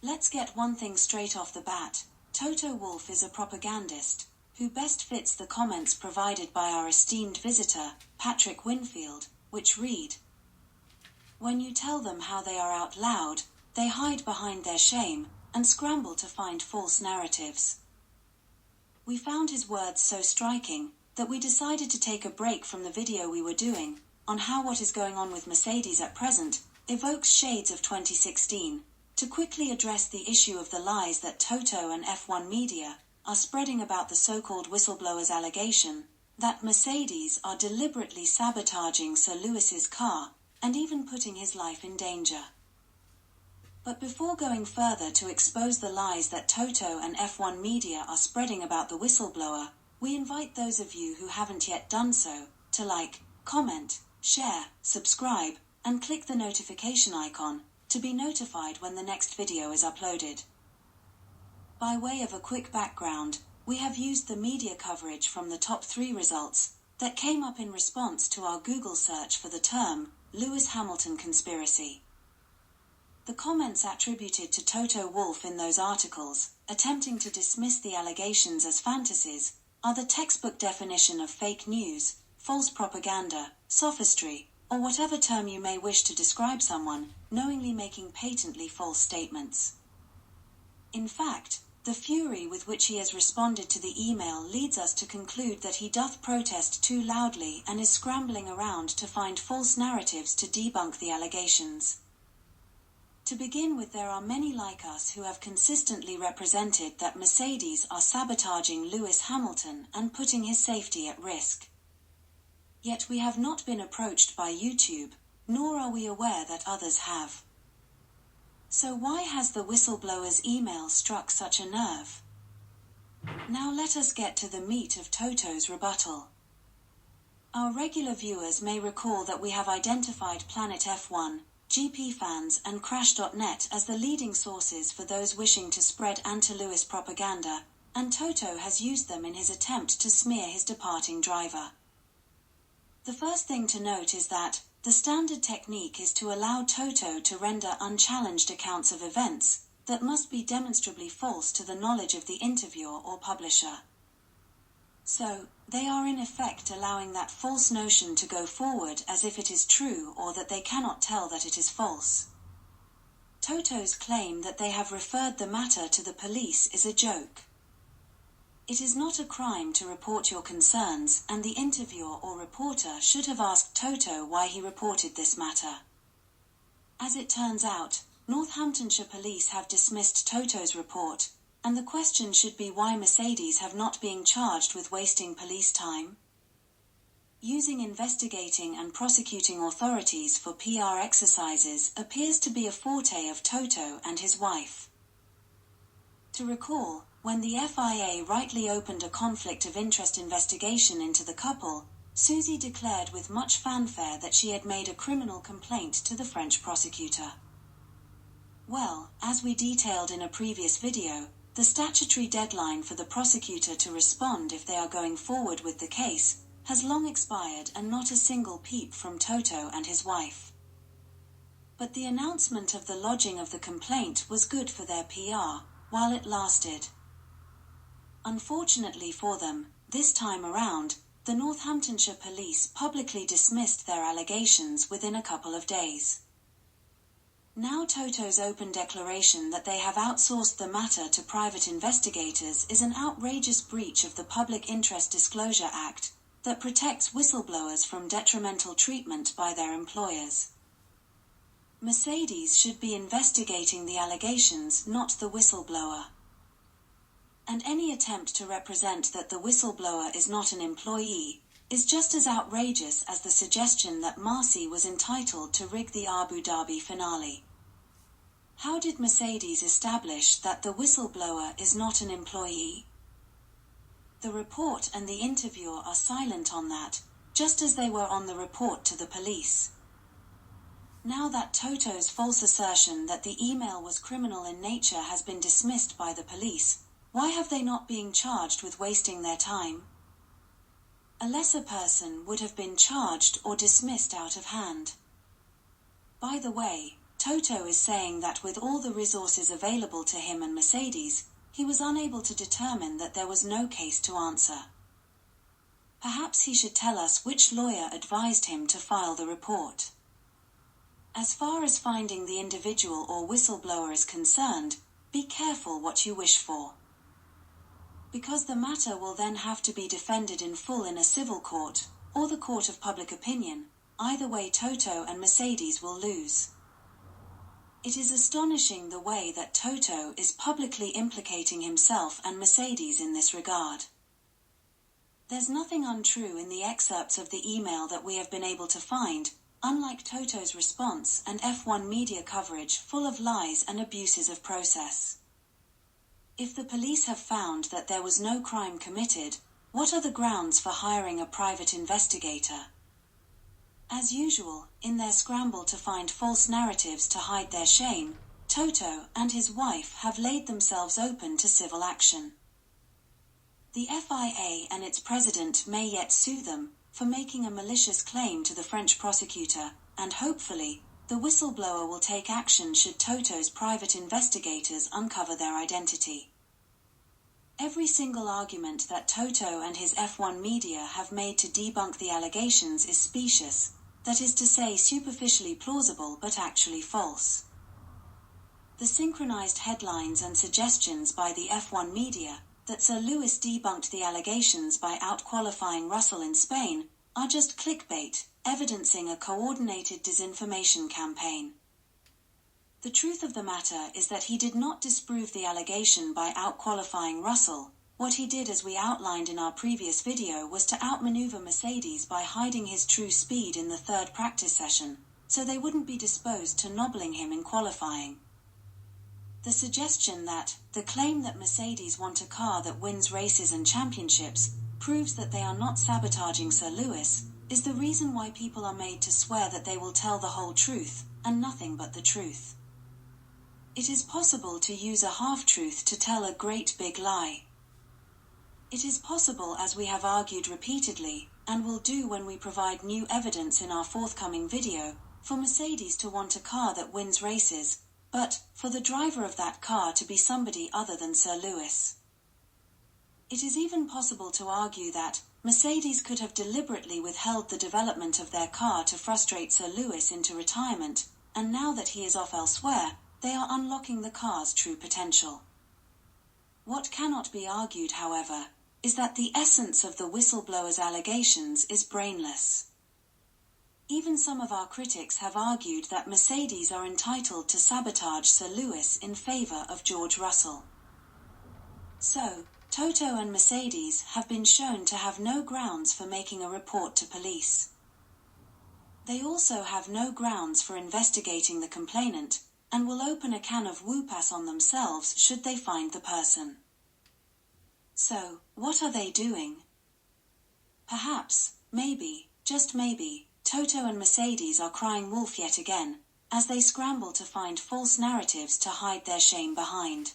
Let's get one thing straight off the bat. Toto Wolff is a propagandist, who best fits the comments provided by our esteemed visitor, Patrick Winfield, which read, "When you tell them how they are out loud, they hide behind their shame, and scramble to find false narratives." We found his words so striking, that we decided to take a break from the video we were doing, on how what is going on with Mercedes at present evokes shades of 2016, to quickly address the issue of the lies that Toto and F1 Media are spreading about the so-called whistleblower's allegation that Mercedes are deliberately sabotaging Sir Lewis's car and even putting his life in danger. But before going further to expose the lies that Toto and F1 Media are spreading about the whistleblower, we invite those of you who haven't yet done so to like, comment, share, subscribe, and click the notification icon to be notified when the next video is uploaded. By way of a quick background, we have used the media coverage from the top 3 results that came up in response to our Google search for the term Lewis Hamilton conspiracy. The comments attributed to Toto Wolff in those articles, attempting to dismiss the allegations as fantasies, are the textbook definition of fake news, false propaganda, sophistry, or whatever term you may wish to describe someone knowingly making patently false statements. In fact, the fury with which he has responded to the email leads us to conclude that he doth protest too loudly and is scrambling around to find false narratives to debunk the allegations. To begin with, there are many like us who have consistently represented that Mercedes are sabotaging Lewis Hamilton and putting his safety at risk. Yet we have not been approached by YouTube, nor are we aware that others have. So why has the whistleblower's email struck such a nerve? Now let us get to the meat of Toto's rebuttal. Our regular viewers may recall that we have identified Planet F1, GP Fans and Crash.net as the leading sources for those wishing to spread anti-Lewis propaganda, and Toto has used them in his attempt to smear his departing driver. The first thing to note is that the standard technique is to allow Toto to render unchallenged accounts of events that must be demonstrably false to the knowledge of the interviewer or publisher. So, they are in effect allowing that false notion to go forward as if it is true or that they cannot tell that it is false. Toto's claim that they have referred the matter to the police is a joke. It is not a crime to report your concerns, and the interviewer or reporter should have asked Toto why he reported this matter. As it turns out, Northamptonshire police have dismissed Toto's report, and the question should be why Mercedes have not been charged with wasting police time. Using investigating and prosecuting authorities for PR exercises appears to be a forte of Toto and his wife. To recall, when the FIA rightly opened a conflict of interest investigation into the couple, Susie declared with much fanfare that she had made a criminal complaint to the French prosecutor. Well, as we detailed in a previous video, the statutory deadline for the prosecutor to respond if they are going forward with the case has long expired, and not a single peep from Toto and his wife. But the announcement of the lodging of the complaint was good for their PR, while it lasted. Unfortunately for them, this time around, the Northamptonshire police publicly dismissed their allegations within a couple of days. Now Toto's open declaration that they have outsourced the matter to private investigators is an outrageous breach of the Public Interest Disclosure Act that protects whistleblowers from detrimental treatment by their employers. Mercedes should be investigating the allegations, not the whistleblower. And any attempt to represent that the whistleblower is not an employee is just as outrageous as the suggestion that Marcy was entitled to rig the Abu Dhabi finale. How did Mercedes establish that the whistleblower is not an employee? The report and the interviewer are silent on that, just as they were on the report to the police. Now that Toto's false assertion that the email was criminal in nature has been dismissed by the police, why have they not been charged with wasting their time? A lesser person would have been charged or dismissed out of hand. By the way, Toto is saying that with all the resources available to him and Mercedes, he was unable to determine that there was no case to answer. Perhaps he should tell us which lawyer advised him to file the report. As far as finding the individual or whistleblower is concerned, be careful what you wish for. Because the matter will then have to be defended in full in a civil court, or the court of public opinion. Either way, Toto and Mercedes will lose. It is astonishing the way that Toto is publicly implicating himself and Mercedes in this regard. There's nothing untrue in the excerpts of the email that we have been able to find, unlike Toto's response and F1 media coverage full of lies and abuses of process. If the police have found that there was no crime committed, what are the grounds for hiring a private investigator? As usual, in their scramble to find false narratives to hide their shame, Toto and his wife have laid themselves open to civil action. The FIA and its president may yet sue them for making a malicious claim to the French prosecutor, and hopefully, the whistleblower will take action should Toto's private investigators uncover their identity. Every single argument that Toto and his F1 media have made to debunk the allegations is specious, that is to say superficially plausible but actually false. The synchronized headlines and suggestions by the F1 media that Sir Lewis debunked the allegations by out-qualifying Russell in Spain are just clickbait, evidencing a coordinated disinformation campaign. The truth of the matter is that he did not disprove the allegation by out-qualifying Russell. What he did, as we outlined in our previous video, was to outmaneuver Mercedes by hiding his true speed in the third practice session, so they wouldn't be disposed to nobbling him in qualifying. The suggestion that the claim that Mercedes want a car that wins races and championships proves that they are not sabotaging Sir Lewis is the reason why people are made to swear that they will tell the whole truth and nothing but the truth. It is possible to use a half-truth to tell a great big lie. It is possible, as we have argued repeatedly, and will do when we provide new evidence in our forthcoming video, for Mercedes to want a car that wins races, but for the driver of that car to be somebody other than Sir Lewis. It is even possible to argue that Mercedes could have deliberately withheld the development of their car to frustrate Sir Lewis into retirement, and now that he is off elsewhere, they are unlocking the car's true potential. What cannot be argued, however, is that the essence of the whistleblower's allegations is brainless. Even some of our critics have argued that Mercedes are entitled to sabotage Sir Lewis in favor of George Russell. So, Toto and Mercedes have been shown to have no grounds for making a report to police. They also have no grounds for investigating the complainant, and will open a can of whoop-ass on themselves should they find the person. So, what are they doing? Perhaps, maybe, just maybe, Toto and Mercedes are crying wolf yet again, as they scramble to find false narratives to hide their shame behind.